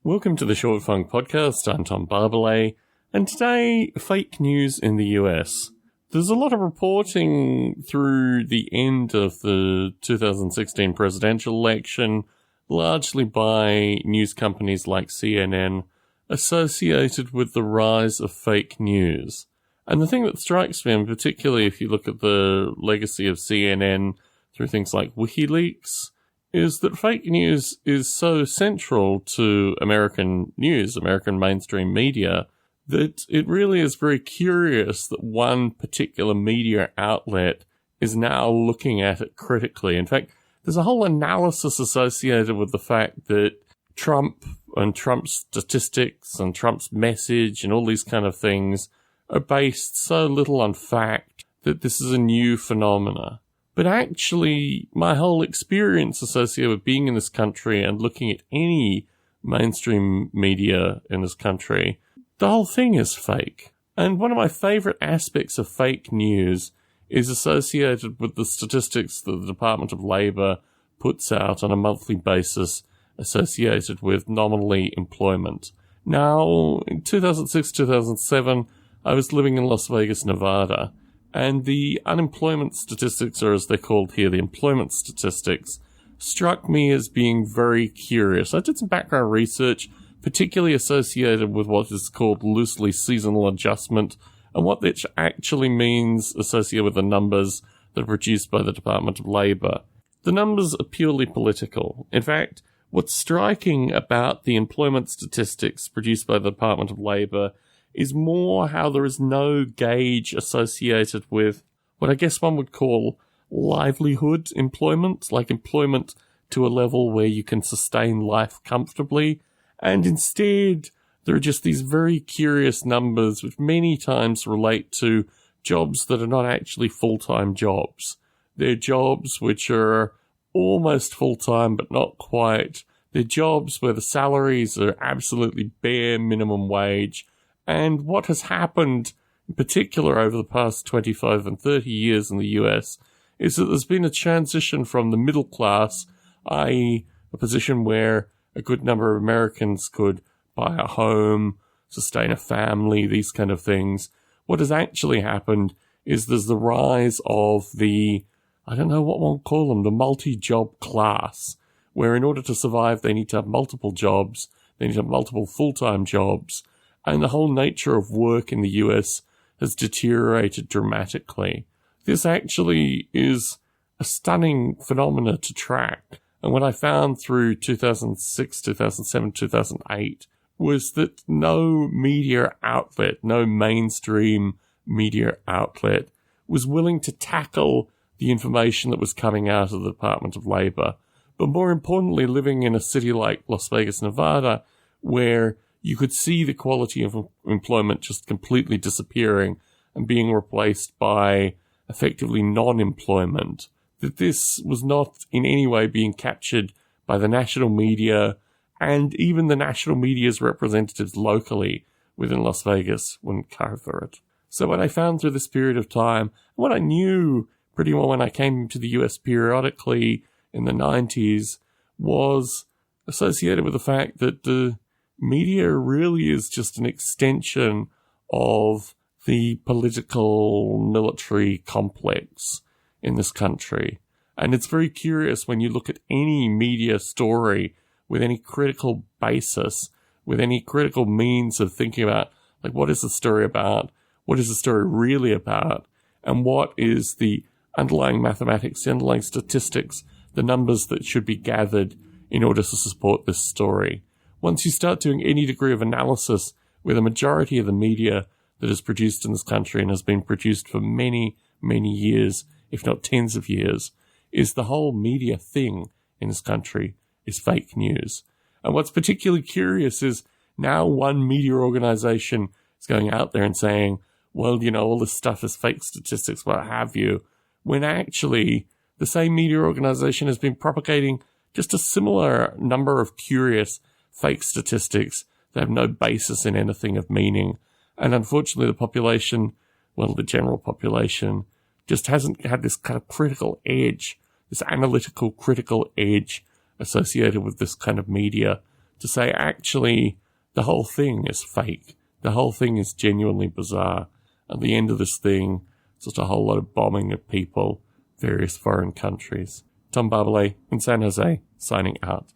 Welcome to the Short Funk Podcast. I'm Tom Barbalet, and today, fake news in the US. There's a lot of reporting through the end of the 2016 presidential election, largely by news companies like CNN, associated with the rise of fake news. And the thing that strikes me, and particularly if you look at the legacy of CNN through things like WikiLeaks, is that fake news is so central to American news, American mainstream media, that it really is very curious that one particular media outlet is now looking at it critically. In fact, there's a whole analysis associated with the fact that Trump and Trump's statistics and Trump's message and all these kind of things are based so little on fact that this is a new phenomena. But actually, my whole experience associated with being in this country and looking at any mainstream media in this country, the whole thing is fake. And one of my favorite aspects of fake news is associated with the statistics that the Department of Labor puts out on a monthly basis associated with nominally employment. Now, in 2006, 2007, I was living in Las Vegas, Nevada, and the unemployment statistics, or as they're called here, the employment statistics, struck me as being very curious. I did some background research, particularly associated with what is called loosely seasonal adjustment, and what that actually means associated with the numbers that are produced by the Department of Labor. The numbers are purely political. In fact, what's striking about the employment statistics produced by the Department of Labor is more how there is no gauge associated with what I guess one would call livelihood employment, like employment to a level where you can sustain life comfortably. And instead, there are just these very curious numbers which many times relate to jobs that are not actually full-time jobs. They're jobs which are almost full-time but not quite. They're jobs where the salaries are absolutely bare minimum wage. And what has happened, in particular over the past 25 and 30 years in the US, is that there's been a transition from the middle class, i.e. a position where a good number of Americans could buy a home, sustain a family, these kind of things. What has actually happened is there's the rise of the, I don't know what one would call them, the multi-job class, where in order to survive they need to have multiple jobs, they need to have multiple full-time jobs, and the whole nature of work in the US has deteriorated dramatically. This actually is a stunning phenomena to track. And what I found through 2006, 2007, 2008 was that no media outlet, no mainstream media outlet was willing to tackle the information that was coming out of the Department of Labor. But more importantly, living in a city like Las Vegas, Nevada, where you could see the quality of employment just completely disappearing and being replaced by effectively non-employment, that this was not in any way being captured by the national media and even the national media's representatives locally within Las Vegas wouldn't cover it. So what I found through this period of time, what I knew pretty well when I came to the US periodically in the 90s, was associated with the fact that the media really is just an extension of the political military complex in this country. And it's very curious when you look at any media story with any critical basis, with any critical means of thinking about, like, what is the story about? What is the story really about? And what is the underlying mathematics, the underlying statistics, the numbers that should be gathered in order to support this story? Once you start doing any degree of analysis with a majority of the media that is produced in this country and has been produced for many, many years, if not tens of years, is the whole media thing in this country is fake news. And what's particularly curious is now one media organization is going out there and saying, well, you know, all this stuff is fake statistics, what have you, when actually the same media organization has been propagating just a similar number of curious fake statistics that have no basis in anything of meaning. And unfortunately, the population, well, the general population, just hasn't had this kind of critical edge, this analytical critical edge associated with this kind of media to say, actually, the whole thing is fake. The whole thing is genuinely bizarre. At the end of this thing, it's just a whole lot of bombing of people, various foreign countries. Tom Barbalet in San Jose, signing out.